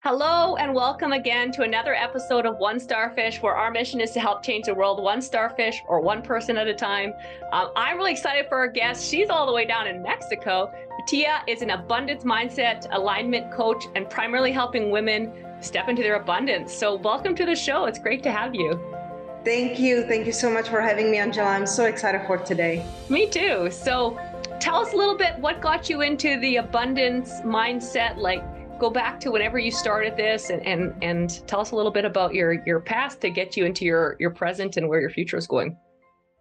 Hello and welcome again to another episode of One Starfish, where our mission is to help change the world one starfish or one person at a time. I'm really excited for our guest. She's all the way down in Mexico. Petia is an abundance mindset alignment coach and primarily helping women step into their abundance. So welcome to the show. It's great to have you. Thank you. Thank you so much for having me, Angela. I'm so excited for today. Me too. So tell us a little bit what got you into the abundance mindset, go back to whenever you started this and tell us a little bit about your past to get you into your present and where your future is going.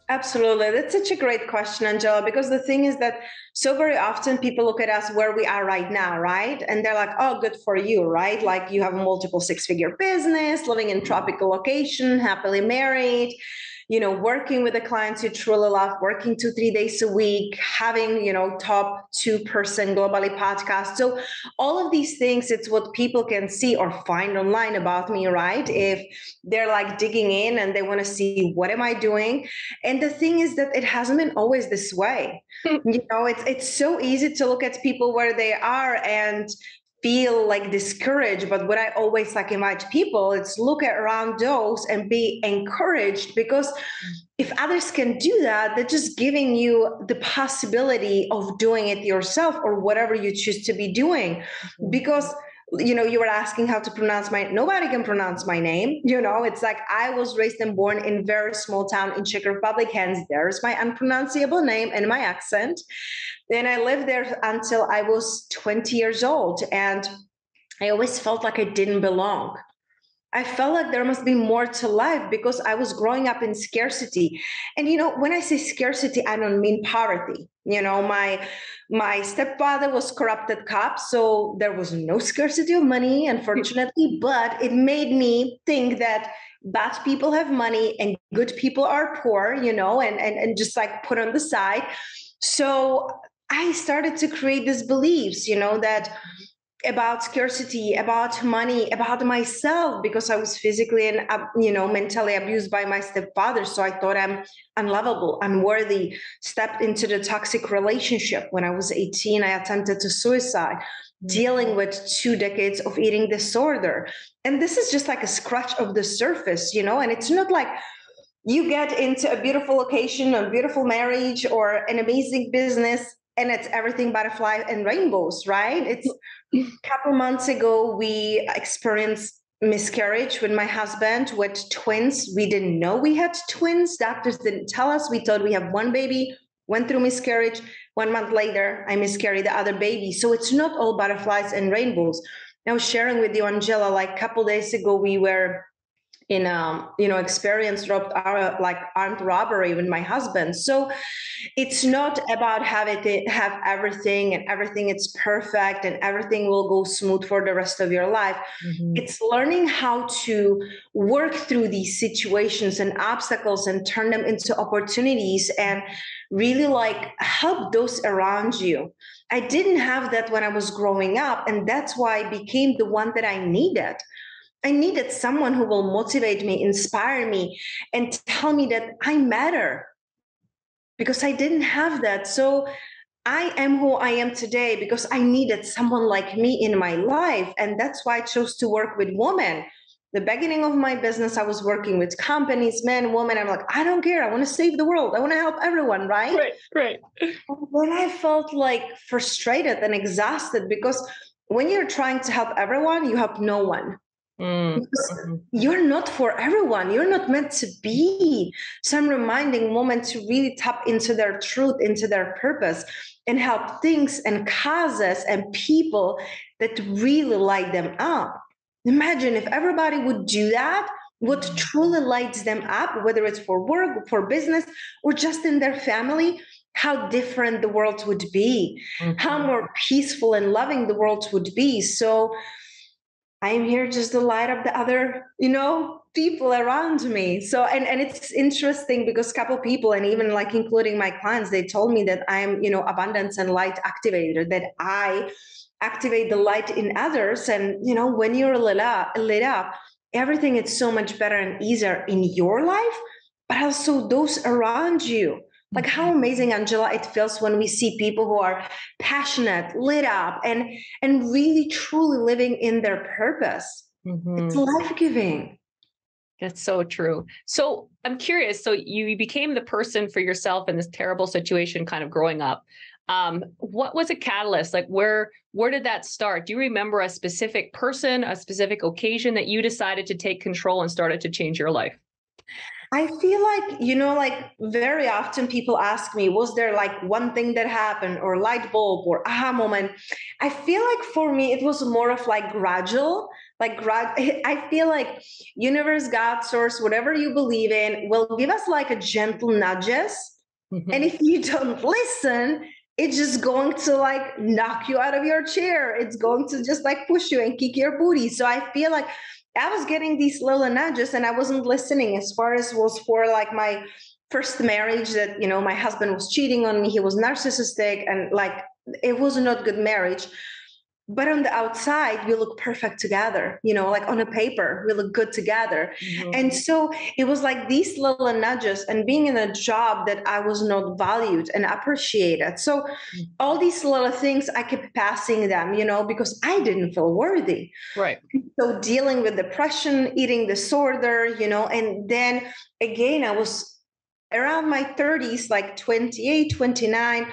Absolutely. That's such a great question, Angela, because the thing is that so very often people look at us where we are right now, right? And they're like, oh, good for you, right? Like you have a multiple six-figure business, living in tropical location, happily married, working with the clients you truly love, working 2-3 days a week, having, top 2% globally podcast. So all of these things, it's what people can see or find online about me, right? If they're like digging in and they want to see what am I doing? And the thing is that it hasn't been always this way. It's so easy to look at people where they are and feel like discouraged. But what I always invite people, it's look at around those and be encouraged, because if others can do that, they're just giving you the possibility of doing it yourself or whatever you choose to be doing. Because you were asking how to pronounce nobody can pronounce my name. It's like I was raised and born in a very small town in Czech Republic, hence there's my unpronounceable name and my accent. And I lived there until I was 20 years old. And I always felt like I didn't belong. I felt like there must be more to life because I was growing up in scarcity. And, when I say scarcity, I don't mean poverty. My stepfather was corrupted cop, so there was no scarcity of money, unfortunately, but it made me think that bad people have money and good people are poor, and just put on the side. So I started to create these beliefs, that about scarcity, about money, about myself, because I was physically and, mentally abused by my stepfather. So I thought I'm unlovable, unworthy, stepped into the toxic relationship. When I was 18, I attempted to suicide, dealing with 2 decades of eating disorder. And this is just like a scratch of the surface, and it's not like you get into a beautiful location, a beautiful marriage, or an amazing business, and it's everything butterfly and rainbows, right? It's a couple months ago, we experienced miscarriage with my husband with twins. We didn't know we had twins. Doctors didn't tell us. We thought we have one baby, went through miscarriage. 1 month later, I miscarried the other baby. So it's not all butterflies and rainbows. I was sharing with you, Angela, a couple days ago, we were in experienced armed robbery with my husband. So it's not about have everything and everything it's perfect and everything will go smooth for the rest of your life. Mm-hmm. It's learning how to work through these situations and obstacles and turn them into opportunities and really help those around you. I didn't have that when I was growing up, and that's why I became the one that I needed. I needed someone who will motivate me, inspire me, and tell me that I matter, because I didn't have that. So I am who I am today because I needed someone like me in my life. And that's why I chose to work with women. The beginning of my business, I was working with companies, men, women. I'm like, I don't care. I want to save the world. I want to help everyone, right? Right. And then I felt frustrated and exhausted, because when you're trying to help everyone, you help no one. Because you're not for everyone. You're not meant to be. So I'm reminding women to really tap into their truth, into their purpose, and help things and causes and people that really light them up. Imagine if everybody would do that, what truly lights them up, whether it's for work, for business, or just in their family, how different the world would be, how more peaceful and loving the world would be. So I'm here just to light up the other, people around me. So, and it's interesting because a couple of people, and even including my clients, they told me that I'm, abundance and light activator, that I activate the light in others. And, when you're lit up, everything is so much better and easier in your life, but also those around you. Like how amazing, Angela, it feels when we see people who are passionate, lit up, and really truly living in their purpose. It's life-giving. That's so true. So I'm curious. So you became the person for yourself in this terrible situation kind of growing up. What was a catalyst? Like where did that start? Do you remember a specific person, a specific occasion that you decided to take control and started to change your life? I feel like, like very often people ask me, was there like one thing that happened or light bulb or aha moment? I feel like for me, it was more of like gradual, I feel like universe, God, source, whatever you believe in will give us like a gentle nudges. And if you don't listen, it's just going to like knock you out of your chair. It's going to just like push you and kick your booty. So I feel like I was getting these little nudges and I wasn't listening as far as was for like my first marriage that, my husband was cheating on me. He was narcissistic and like, it was not good marriage. But on the outside, we look perfect together, like on a paper, we look good together. And so it was like these little nudges and being in a job that I was not valued and appreciated. So all these little things, I kept passing them, because I didn't feel worthy. Right. So dealing with depression, eating disorder, and then again, I was around my 30s, like 28, 29.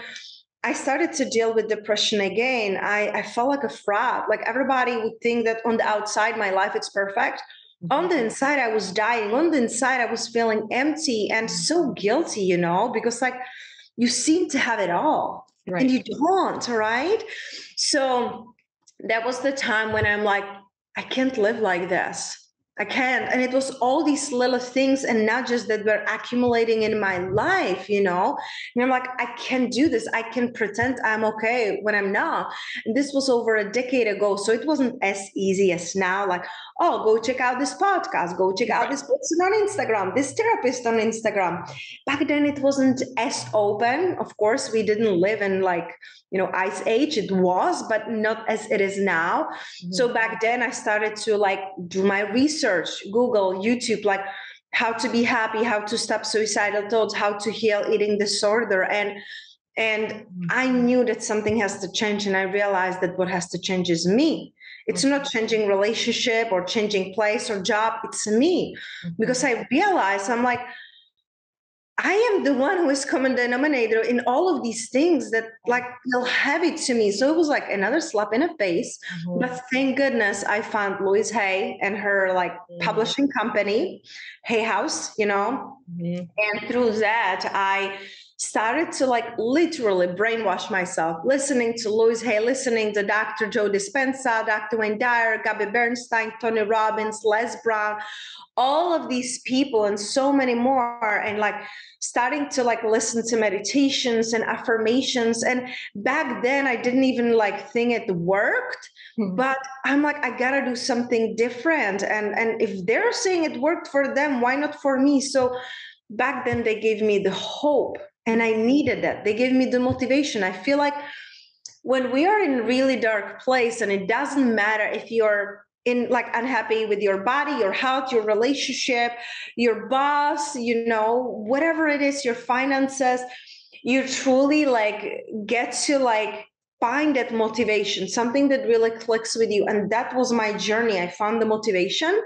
I started to deal with depression again. I felt like a fraud. Like everybody would think that on the outside, my life is perfect. On the inside, I was dying. On the inside, I was feeling empty and so guilty, because like you seem to have it all and you don't, right? So that was the time when I'm like, I can't live like this. I can't. And it was all these little things and nudges that were accumulating in my life, And I'm like, I can't do this. I can pretend I'm okay when I'm not. And this was over a decade ago. So it wasn't as easy as now. Like, oh, go check out this podcast. Go check out this person on Instagram, this therapist on Instagram. Back then, it wasn't as open. Of course, we didn't live in like, ice age. It was, but not as it is now. So back then I started to like do my research, Google, YouTube, like how to be happy, how to stop suicidal thoughts, how to heal eating disorder. And I knew that something has to change. And I realized that what has to change is me. It's not changing relationship or changing place or job. It's me. Because I realized I'm like, I am the one who is common denominator in all of these things that like feel heavy to me. So it was like another slap in the face. But thank goodness I found Louise Hay and her like publishing company, Hay House, and through that, I started to like literally brainwash myself, listening to Louise Hay, listening to Dr. Joe Dispenza, Dr. Wayne Dyer, Gabby Bernstein, Tony Robbins, Les Brown, all of these people and so many more. And like starting to like listen to meditations and affirmations. And back then I didn't even like think it worked, but I'm like, I gotta do something different. And if they're saying it worked for them, why not for me? So back then they gave me the hope and I needed that. They gave me the motivation. I feel like when we are in a really dark place, and it doesn't matter if you're in like unhappy with your body, your health, your relationship, your boss, whatever it is, your finances, you truly like get to like find that motivation, something that really clicks with you. And that was my journey. I found the motivation.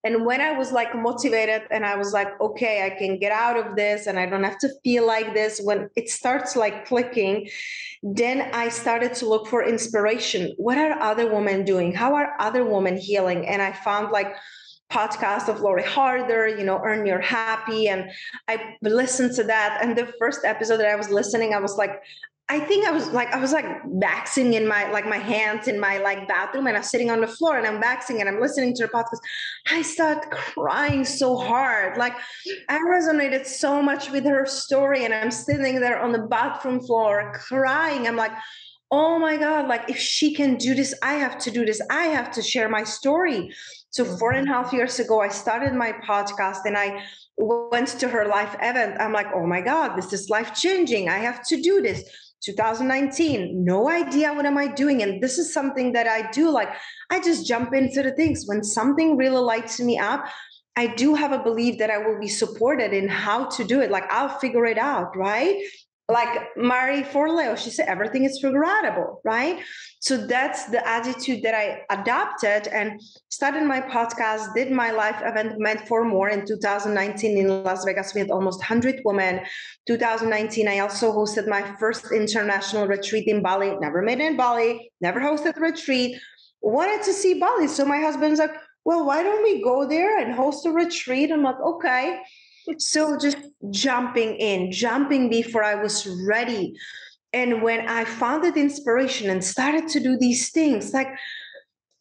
And when I was like motivated and I was like, okay, I can get out of this and I don't have to feel like this, when it starts like clicking, then I started to look for inspiration. What are other women doing? How are other women healing? And I found like podcast of Lori Harder, Earn Your Happy. And I listened to that. And the first episode that I was listening, I was like, I think I was like waxing in my hands in my like bathroom, and I'm sitting on the floor and I'm waxing and I'm listening to the podcast. I started crying so hard. Like I resonated so much with her story, and I'm sitting there on the bathroom floor crying. I'm like, oh my God, like if she can do this, I have to do this. I have to share my story. So 4.5 years ago, I started my podcast and I went to her live event. I'm like, oh my God, this is life changing. I have to do this. 2019, no idea what am I doing. And this is something that I do. Like, I just jump into the things. When something really lights me up, I do have a belief that I will be supported in how to do it. Like I'll figure it out, right? Like Marie Forleo, she said everything is figure outable, right? So that's the attitude that I adopted and started my podcast, did my live event Meant for More in 2019 in Las Vegas with almost 100 women. 2019, I also hosted my first international retreat in Bali, never made it in Bali, never hosted a retreat, wanted to see Bali. So my husband's like, well, why don't we go there and host a retreat? I'm like, okay. So just jumping before I was ready. And when I found that inspiration and started to do these things, like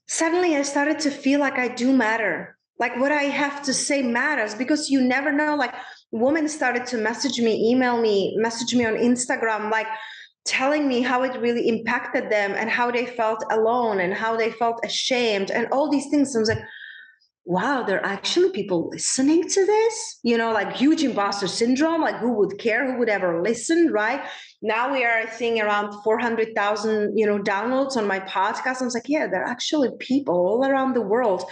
suddenly I started to feel like I do matter. Like what I have to say matters, because you never know. Like women started to message me, email me, message me on Instagram, like telling me how it really impacted them and how they felt alone and how they felt ashamed and all these things. I was like, wow, there are actually people listening to this, like huge imposter syndrome, like who would care, who would ever listen, right? Now we are seeing around 400,000, downloads on my podcast. I was like, yeah, there are actually people all around the world.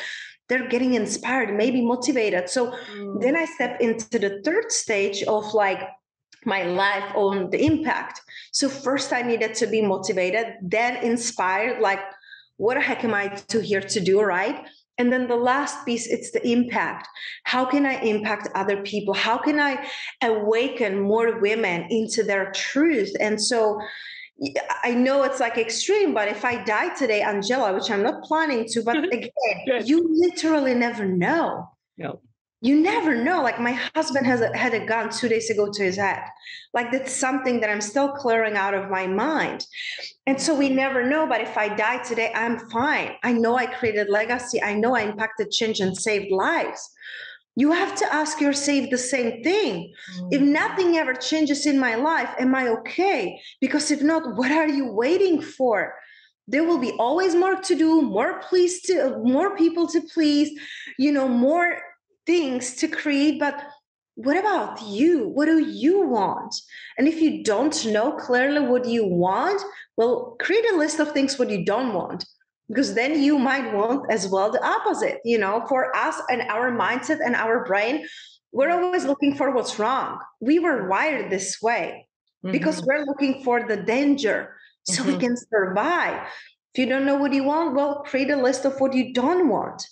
They're getting inspired, maybe motivated. So then I step into the third stage of like my life on the impact. So first I needed to be motivated, then inspired, like, what the heck am I here to do, right? And then the last piece, it's the impact. How can I impact other people? How can I awaken more women into their truth? And so I know it's like extreme, but if I die today, Angela, which I'm not planning to, but again, you literally never know. No. You never know. Like my husband had a gun 2 days ago to his head. Like that's something that I'm still clearing out of my mind. And so we never know. But if I die today, I'm fine. I know I created legacy. I know I impacted change and saved lives. You have to ask yourself the same thing. If nothing ever changes in my life, am I okay? Because if not, what are you waiting for? There will be always more to do, more people to please, more things to create. But what about you? What do you want? And if you don't know clearly what you want, well, create a list of things what you don't want, because then you might want as well the opposite. For us and our mindset and our brain, we're always looking for what's wrong. We were wired this way because we're looking for the danger so we can survive. If you don't know what you want, well, create a list of what you don't want.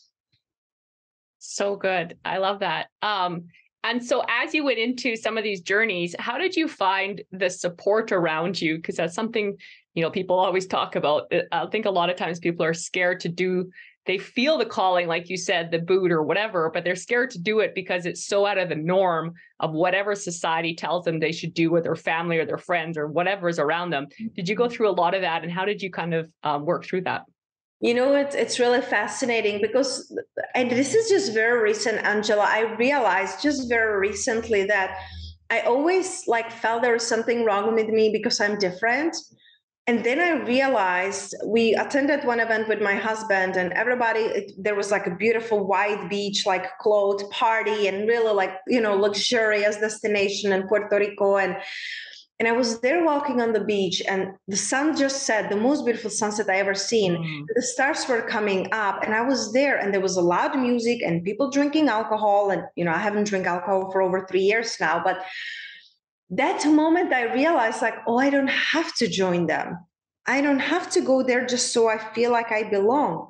So good. I love that. And so as you went into some of these journeys, how did you find the support around you? Because that's something, people always talk about. I think a lot of times people are scared to do, they feel the calling, like you said, the boot or whatever, but they're scared to do it because it's so out of the norm of whatever society tells them they should do with their family or their friends or whatever is around them. Did you go through a lot of that? And how did you kind of work through that? It's really fascinating because, and this is just very recent, Angela, I realized just very recently that I always felt there was something wrong with me because I'm different. And then I realized we attended one event with my husband and everybody, there was a beautiful white beach, clothed party and really luxurious destination in Puerto Rico. And I was there walking on the beach and the sun just set, the most beautiful sunset I ever seen. The stars were coming up and I was there and there was a loud music and people drinking alcohol. And, I haven't drank alcohol for over 3 years now, but that moment I realized I don't have to join them. I don't have to go there just so I feel like I belong.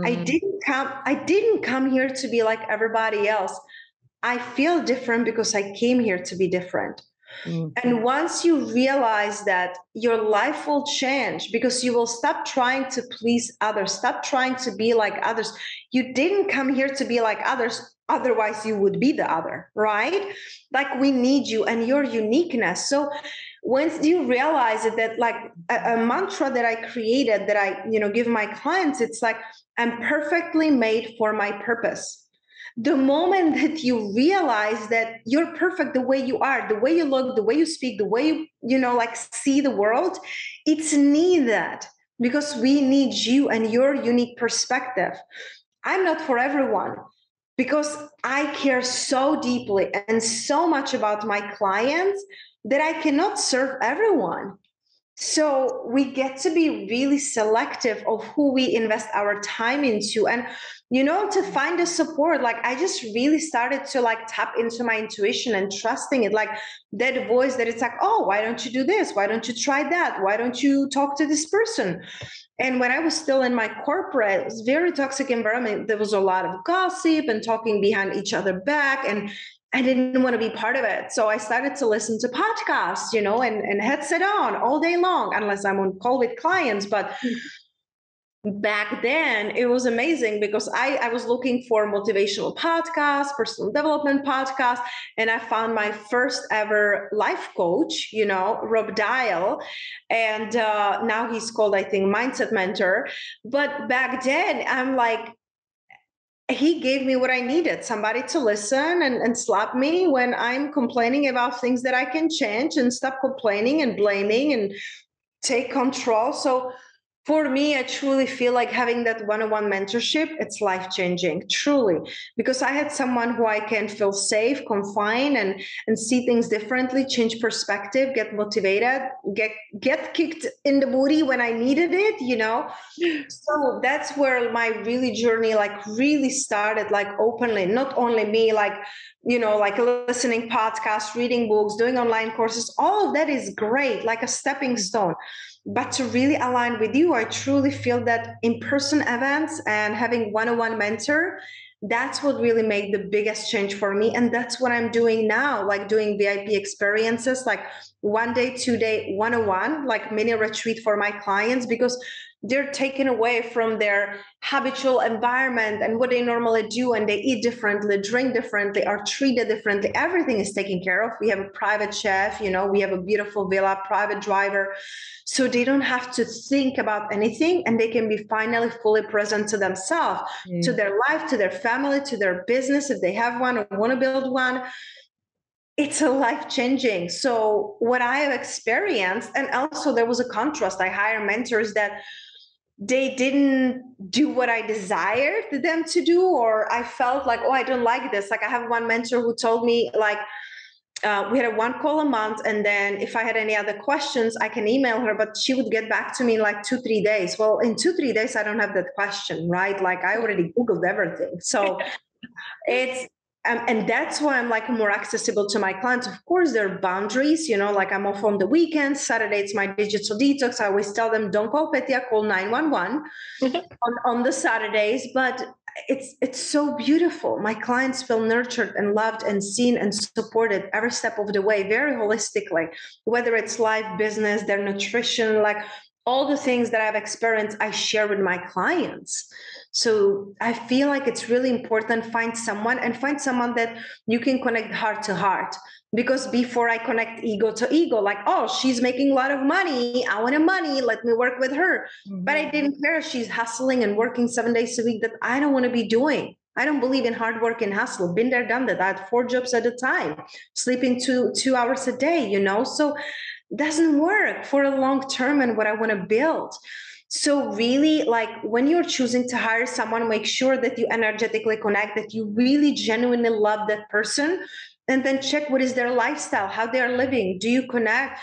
I didn't come here to be like everybody else. I feel different because I came here to be different. And once you realize that, your life will change because you will stop trying to please others, stop trying to be like others. You didn't come here to be like others. Otherwise, you would be the other, right? We need you and your uniqueness. So once you realize it, that a mantra that I created that I, give my clients, it's I'm perfectly made for my purpose. The moment that you realize that you're perfect the way you are, the way you look, the way you speak, the way you see the world, it's needed because we need you and your unique perspective. I'm not for everyone because I care so deeply and so much about my clients that I cannot serve everyone. So we get to be really selective of who we invest our time into. And, to find the support, like I just really started to like tap into my intuition and trusting it, like that voice that it's like, oh, why don't you do this? Why don't you try that? Why don't you talk to this person? And when I was still in my corporate, it was very toxic environment. There was a lot of gossip and talking behind each other back. And I didn't want to be part of it. So I started to listen to podcasts, and headset on all day long, unless I'm on call with clients. But back then it was amazing because I was looking for motivational podcasts, personal development podcasts, and I found my first ever life coach, Rob Dial. And now he's called, I think, Mindset Mentor. But back then I'm like, he gave me what I needed, somebody to listen and slap me when I'm complaining about things that I can change, and stop complaining and blaming and take control. So for me, I truly feel like having that one-on-one mentorship, it's life-changing, truly, because I had someone who I can feel safe, confine, and see things differently, change perspective, get motivated, get kicked in the booty when I needed it. So that's where my really journey like really started, like openly, not only me, like like listening podcasts, reading books, doing online courses, all of that is great, like a stepping stone. But to really align with you, I truly feel that in-person events and having one-on-one mentor, that's what really made the biggest change for me. And that's what I'm doing now, like doing VIP experiences, like 1 day, 2 day, one-on-one, like mini retreat for my clients, because they're taken away from their habitual environment and what they normally do, and they eat differently, drink differently, are treated differently. Everything is taken care of. We have a private chef, we have a beautiful villa, private driver. So they don't have to think about anything, and they can be finally fully present to themselves, to their life, to their family, to their business, if they have one or want to build one. It's a life-changing. So what I have experienced, and also there was a contrast. I hire mentors that they didn't do what I desired them to do, or I felt like, oh, I don't like this. Like I have one mentor who told me, like, we had a one call a month, and then if I had any other questions, I can email her, but she would get back to me in like 2-3 days. Well, in 2-3 days, I don't have that question, right? Like I already Googled everything. So it's, and that's why I'm like more accessible to my clients. Of course, there are boundaries, like I'm off on the weekends. Saturday, it's my digital detox. I always tell them, don't call Petia, call 911 on the Saturdays. But it's so beautiful. My clients feel nurtured and loved and seen and supported every step of the way, very holistically, whether it's life, business, their nutrition, like all the things that I've experienced, I share with my clients. So I feel like it's really important, find someone that you can connect heart to heart. Because before I connect ego to ego, like, oh, she's making a lot of money, I want money, let me work with her. Mm-hmm. But I didn't care. She's hustling and working 7 days a week that I don't want to be doing. I don't believe in hard work and hustle. Been there, done that. I had 4 jobs at a time, sleeping 2 hours a day, So it doesn't work for a long term and what I want to build. So really, like when you're choosing to hire someone, make sure that you energetically connect, that you really genuinely love that person, and then check what is their lifestyle, how they're living. Do you connect?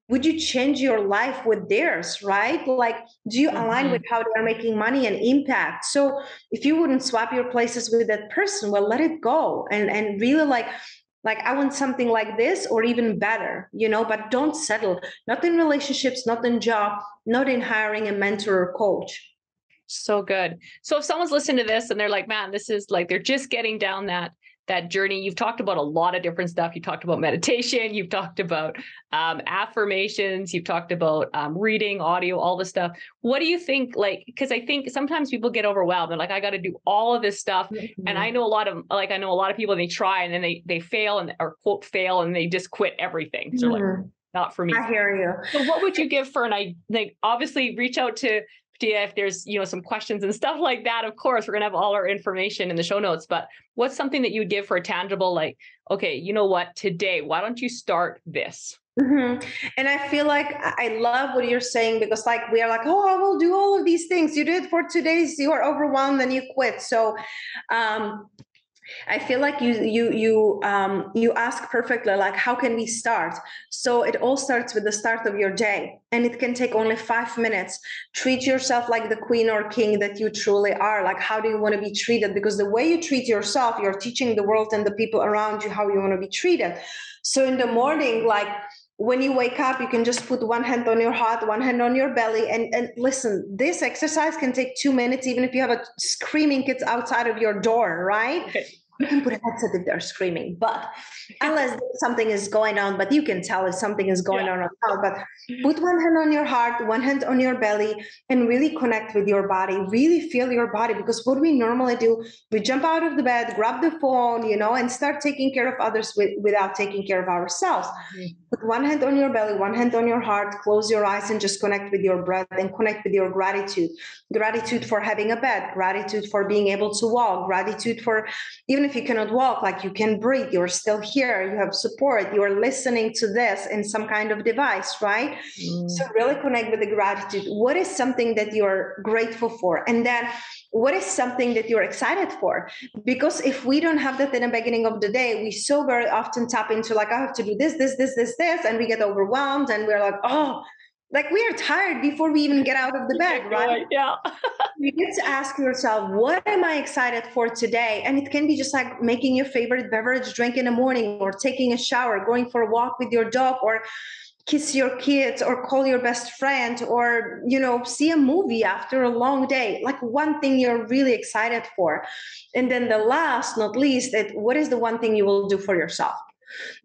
Would you change your life with theirs, right? Like, do you align with how they're making money and impact? So if you wouldn't swap your places with that person, well, let it go and really like I want something like this or even better, but don't settle, not in relationships, not in job, not in hiring a mentor or coach. So good. So if someone's listening to this and they're like, man, this is like, they're just getting down that journey. You've talked about a lot of different stuff. You talked about meditation. You've talked about affirmations. You've talked about reading, audio, all this stuff. What do you think? Like, because I think sometimes people get overwhelmed. They're like, I got to do all of this stuff. Mm-hmm. And I know a lot of people, they try and then they fail or quote fail and they just quit everything. So like, not for me. I hear you. So what would you give for obviously reach out to Petia if there's, some questions and stuff like that. Of course, we're going to have all our information in the show notes, but what's something that you would give for a tangible, like, okay, you know what, today, why don't you start this? Mm-hmm. And I feel like I love what you're saying, because like, we are like, oh, I will do all of these things. You do it for 2 days, you are overwhelmed and you quit. So, I feel like you ask perfectly, like, how can we start? So it all starts with the start of your day, and it can take only 5 minutes. Treat yourself like the queen or king that you truly are. Like, how do you want to be treated? Because the way you treat yourself, you're teaching the world and the people around you how you want to be treated. So in the morning, like, when you wake up, you can just put one hand on your heart, one hand on your belly. And listen, this exercise can take 2 minutes, even if you have a screaming kids outside of your door, right? Okay. You can put a headset if they're screaming, but unless something is going on, but you can tell if something is going on or not. But put one hand on your heart, one hand on your belly, and really connect with your body. Really feel your body, because what we normally do, we jump out of the bed, grab the phone, and start taking care of others without taking care of ourselves. Put one hand on your belly, one hand on your heart, close your eyes and just connect with your breath and connect with your gratitude. Gratitude for having a bed, gratitude for being able to walk, gratitude for, even if you cannot walk, like, you can breathe, you're still here, you have support, you're listening to this in some kind of device, right? So really connect with the gratitude. What is something that you're grateful for? And then what is something that you're excited for? Because if we don't have that in the beginning of the day, we so very often tap into, like, I have to do this, and we get overwhelmed, and we're like, oh, like, we are tired before we even get out of the bed, right? Yeah. You get to ask yourself, what am I excited for today? And it can be just like making your favorite beverage drink in the morning, or taking a shower, going for a walk with your dog, or kiss your kids, or call your best friend, or see a movie after a long day. Like, one thing you're really excited for. And then the last not least, what is the one thing you will do for yourself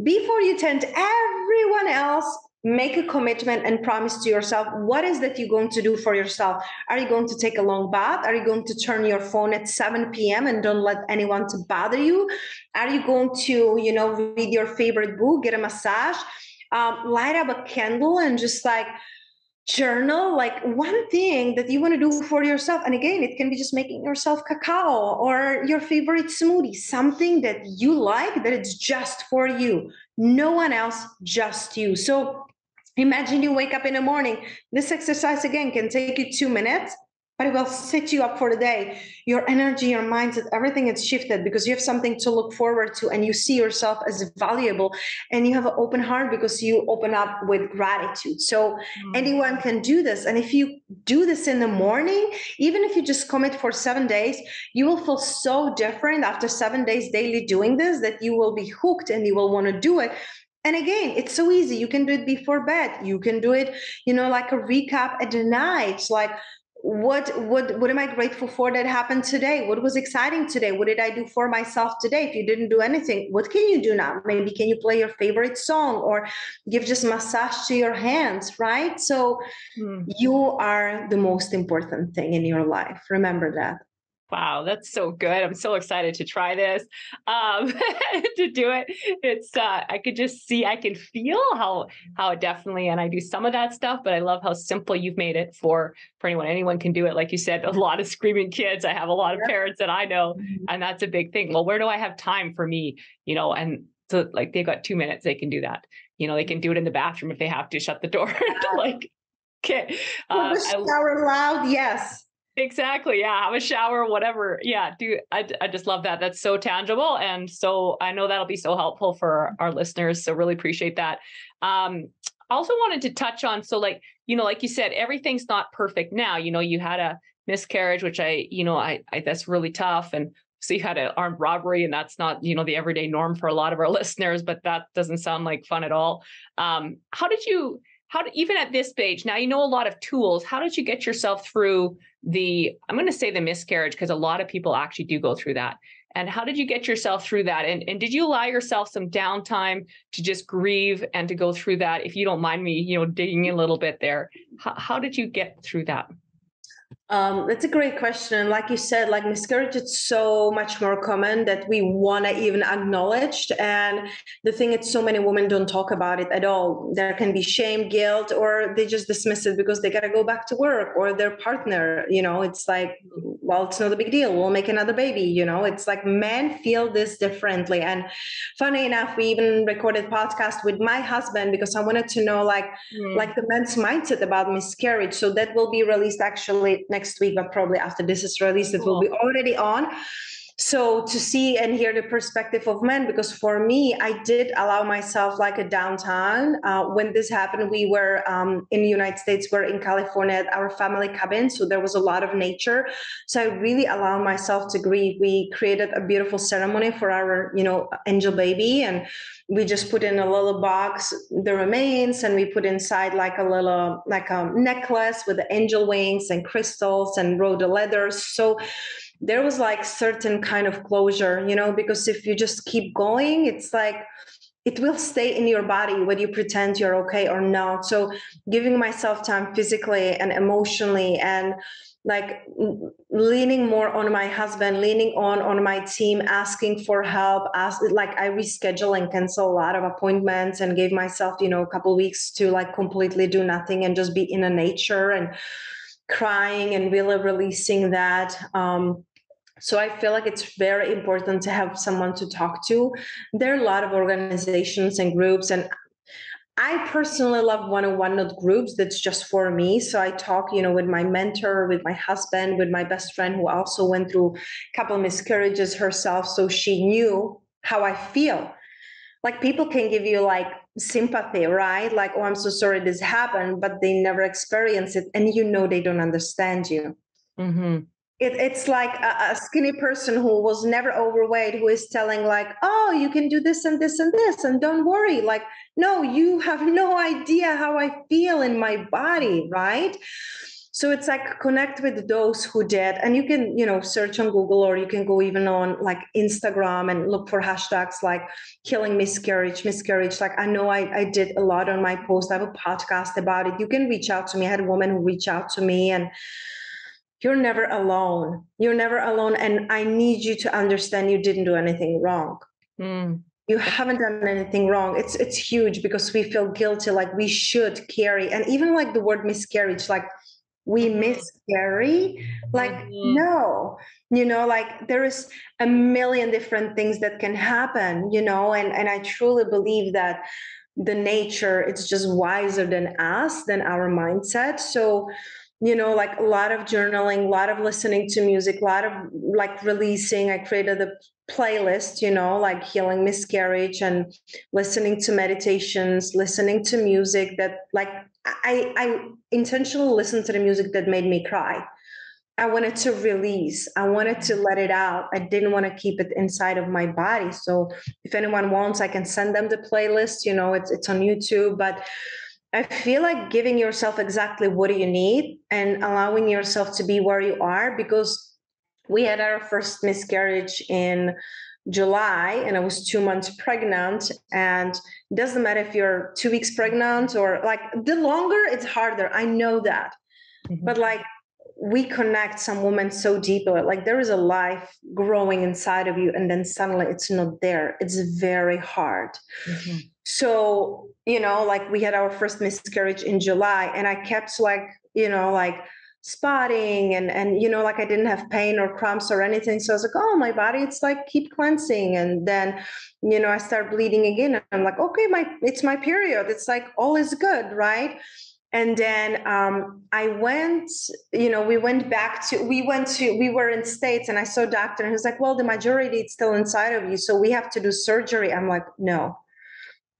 before you tempt everyone else? Make a commitment and promise to yourself, what is that you're going to do for yourself? Are you going to take a long bath? Are you going to turn your phone at 7 p.m. and don't let anyone to bother you? Are you going to read your favorite book, get a massage, light up a candle, and just like journal? Like, one thing that you want to do for yourself. And again, it can be just making yourself cacao or your favorite smoothie, something that you like, that it's just for you, no one else, just you. So imagine you wake up in the morning. This exercise, again, can take you 2 minutes, but it will set you up for the day. Your energy, your mindset, everything is shifted, because you have something to look forward to, and you see yourself as valuable, and you have an open heart because you open up with gratitude. So anyone can do this. And if you do this in the morning, even if you just commit for 7 days, you will feel so different after 7 days daily doing this, that you will be hooked and you will want to do it. And again, it's so easy. You can do it before bed. You can do it, like a recap at the night. Like, what am I grateful for that happened today? What was exciting today? What did I do for myself today? If you didn't do anything, what can you do now? Maybe can you play your favorite song, or give just massage to your hands, right? So you are the most important thing in your life. Remember that. Wow, that's so good. I'm so excited to try this, to do it. It's, I could just see, I can feel how it definitely, and I do some of that stuff, but I love how simple you've made it for anyone. Anyone can do it. Like you said, a lot of screaming kids. I have a lot of parents that I know, and that's a big thing. Well, where do I have time for me? And so, like, they've got 2 minutes, they can do that. They can do it in the bathroom if they have to, shut the door. Like, okay. The shower loud, yes. Exactly. Yeah. Have a shower, whatever. Yeah. I just love that. That's so tangible. And so I know that'll be so helpful for our listeners. So really appreciate that. Also wanted to touch on, so like you said, everything's not perfect now. You had a miscarriage, which I that's really tough. And so you had an armed robbery, and that's not, the everyday norm for a lot of our listeners, but that doesn't sound like fun at all. Even at this stage, now a lot of tools, how did you get yourself through I'm going to say the miscarriage, because a lot of people actually do go through that. And how did you get yourself through that? And did you allow yourself some downtime to just grieve and to go through that? If you don't mind me, digging in a little bit there, how did you get through that? That's a great question. Like you said, like, miscarriage is so much more common that we want to even acknowledge. And the thing is, so many women don't talk about it at all. There can be shame, guilt, or they just dismiss it because they got to go back to work, or their partner, it's like, well, it's not a big deal. We'll make another baby. It's like, men feel this differently. And funny enough, we even recorded a podcast with my husband, because I wanted to know like the men's mindset about miscarriage. So that will be released actually next week, but probably after this is released, it will be already on. So to see and hear the perspective of men, because for me, I did allow myself like a downtime. When this happened, we were in the United States, we're in California at our family cabin. So there was a lot of nature. So I really allowed myself to grieve. We created a beautiful ceremony for our, angel baby. And we just put in a little box, the remains, and we put inside like a necklace with the angel wings and crystals and wrote the letters. So there was like certain kind of closure, because if you just keep going, it's like it will stay in your body whether you pretend you're okay or not. So giving myself time physically and emotionally, and like leaning more on my husband, leaning on my team, asking for help, I reschedule and cancel a lot of appointments and gave myself, a couple of weeks to like completely do nothing and just be in a nature and crying and really releasing that. So I feel like it's very important to have someone to talk to. There are a lot of organizations and groups, and I personally love one-on-one, not groups. That's just for me. So I talk, with my mentor, with my husband, with my best friend who also went through a couple of miscarriages herself. So she knew how I feel. Like people can give you like sympathy, right? Like, oh, I'm so sorry this happened, but they never experience it. And they don't understand you. Mm-hmm. It's like a skinny person who was never overweight, who is telling like, oh, you can do this and this and this, and don't worry. Like, no, you have no idea how I feel in my body, right? So it's like connect with those who did. And you can, search on Google, or you can go even on like Instagram and look for hashtags like healing miscarriage. Like I know I did a lot on my post. I have a podcast about it. You can reach out to me. I had a woman who reached out to me, and you're never alone. You're never alone. And I need you to understand you didn't do anything wrong. Mm. You haven't done anything wrong. It's huge because we feel guilty, like we should carry. And even like the word miscarriage, like we miscarry, like no, like there is a million different things that can happen, and I truly believe that the nature, it's just wiser than us, than our mindset. So like a lot of journaling, a lot of listening to music, a lot of like releasing. I created a playlist, like healing miscarriage, and listening to meditations, listening to music that like I intentionally listened to the music that made me cry. I wanted to release. I wanted to let it out. I didn't want to keep it inside of my body. So if anyone wants, I can send them the playlist. It's on YouTube. But I feel like giving yourself exactly what you need and allowing yourself to be where you are, because we had our first miscarriage in July and I was 2 months pregnant. And it doesn't matter if you're 2 weeks pregnant or like the longer, it's harder. I know that. Mm-hmm. But like we connect some women so deeply, like there is a life growing inside of you and then suddenly it's not there. It's very hard. Mm-hmm. So, like we had our first miscarriage in July and I kept like spotting and like I didn't have pain or cramps or anything. So I was like, oh, my body, it's like keep cleansing. And then, I start bleeding again. And I'm like, okay, it's my period. It's like all is good, right? And then I went, we were in States and I saw a doctor and he was like, well, the majority is still inside of you. So we have to do surgery. I'm like, no,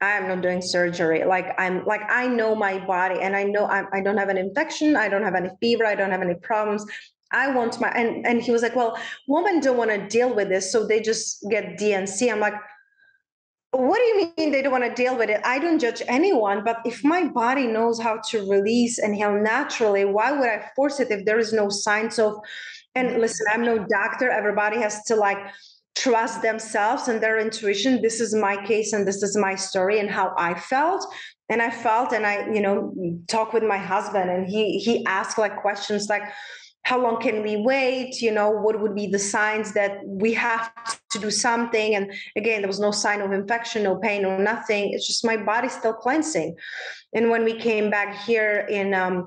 I'm not doing surgery. I know my body and I know I don't have an infection. I don't have any fever. I don't have any problems. I want and he was like, well, women don't want to deal with this. So they just get DNC. I'm like, what do you mean they don't want to deal with it? I don't judge anyone, but if my body knows how to release and heal naturally, why would I force it if there is no signs of, and listen, I'm no doctor. Everybody has to like trust themselves and their intuition. This is my case and this is my story and how I felt. And I felt, and I, talked with my husband and he asked like questions like, how long can we wait? What would be the signs that we have to do something? And again, there was no sign of infection, no pain, no nothing. It's just my body still cleansing. And when we came back here in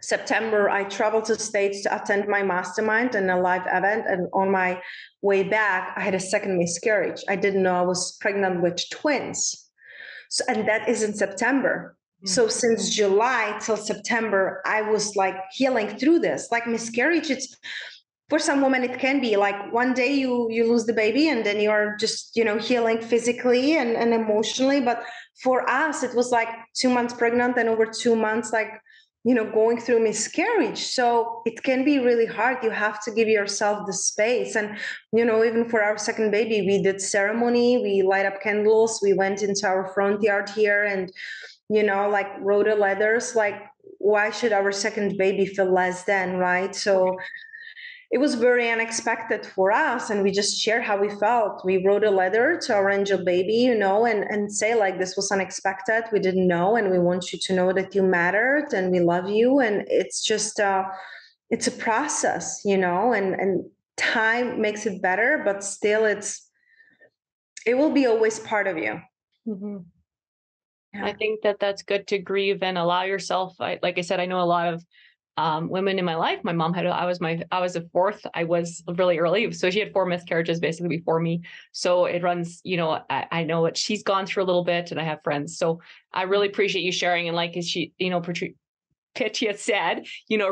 September, I traveled to the States to attend my mastermind and a live event. And on my way back, I had a second miscarriage. I didn't know I was pregnant with twins. So, and that is in September. So since July till September, I was like healing through this. Like miscarriage, it's for some women, it can be like one day you lose the baby and then you're just, healing physically and emotionally. But for us, it was like 2 months pregnant and over 2 months, like, going through miscarriage. So it can be really hard. You have to give yourself the space. And, even for our second baby, we did ceremony, we light up candles, we went into our front yard here and, like wrote a letters, like, why should our second baby feel less than, right? So it was very unexpected for us, and we just shared how we felt. We wrote a letter to our angel baby, and say like, this was unexpected, we didn't know, and we want you to know that you mattered and we love you. And it's just it's a process, and time makes it better, but still it will be always part of you. Mm-hmm. Yeah. I think that that's good to grieve and allow yourself. Like I said, I know a lot of women in my life. My mom I was a fourth. I was really early. So she had 4 miscarriages basically before me. So it runs, I know what she's gone through a little bit, and I have friends. So I really appreciate you sharing. And like, as she, Petia said,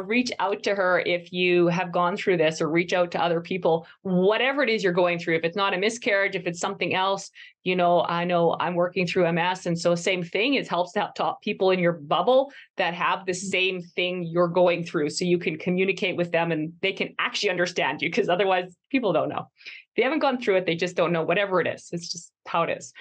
reach out to her if you have gone through this, or reach out to other people, whatever it is you're going through. If it's not a miscarriage, if it's something else, I know I'm working through MS. And so same thing, it helps to have top people in your bubble that have the same thing you're going through. So you can communicate with them and they can actually understand you, because otherwise people don't know. They haven't gone through it. They just don't know, whatever it is. It's just how it is,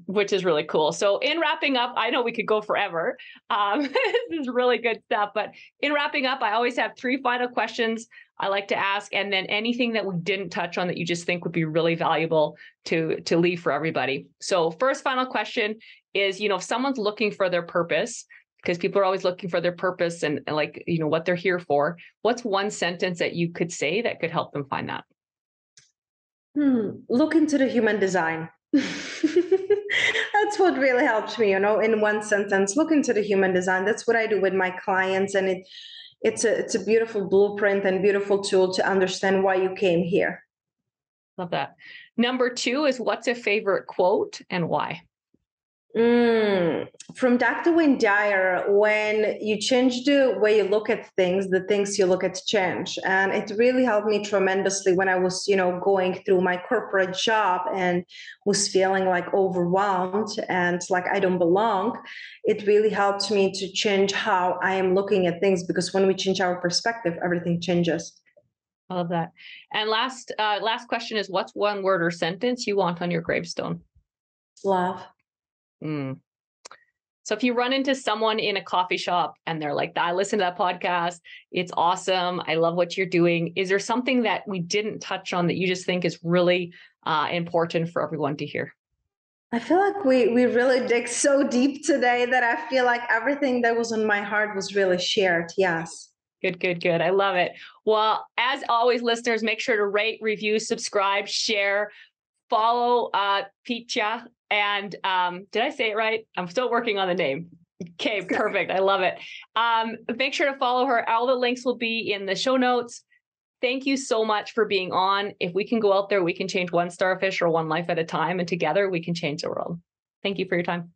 which is really cool. So in wrapping up, I know we could go forever. This is really good stuff. But in wrapping up, I always have 3 final questions I like to ask. And then anything that we didn't touch on that you just think would be really valuable to leave for everybody. So first final question is, if someone's looking for their purpose, because people are always looking for their purpose and like, what they're here for, what's one sentence that you could say that could help them find that? Look into the human design. That's what really helped me, in one sentence. Look into the human design. That's what I do with my clients, and it's a beautiful blueprint and beautiful tool to understand why you came here. Love that. Number 2 is, what's a favorite quote and why? From Dr. Wayne Dyer, when you change the way you look at things, the things you look at change. And it really helped me tremendously when I was, going through my corporate job and was feeling like overwhelmed and like I don't belong. It really helped me to change how I am looking at things, because when we change our perspective, everything changes. I love that. And last question is, what's one word or sentence you want on your gravestone? Love. So if you run into someone in a coffee shop and they're like, I listened to that podcast, it's awesome, I love what you're doing, is there something that we didn't touch on that you just think is really important for everyone to hear? I feel like we really dig so deep today that I feel like everything that was on my heart was really shared. Yes. Good. I love it. Well, as always, listeners, make sure to rate, review, subscribe, share, follow Petia. And did I say it right? I'm still working on the name. Okay, perfect. I love it. Make sure to follow her. All the links will be in the show notes. Thank you so much for being on. If we can go out there, we can change one starfish or one life at a time. And together we can change the world. Thank you for your time.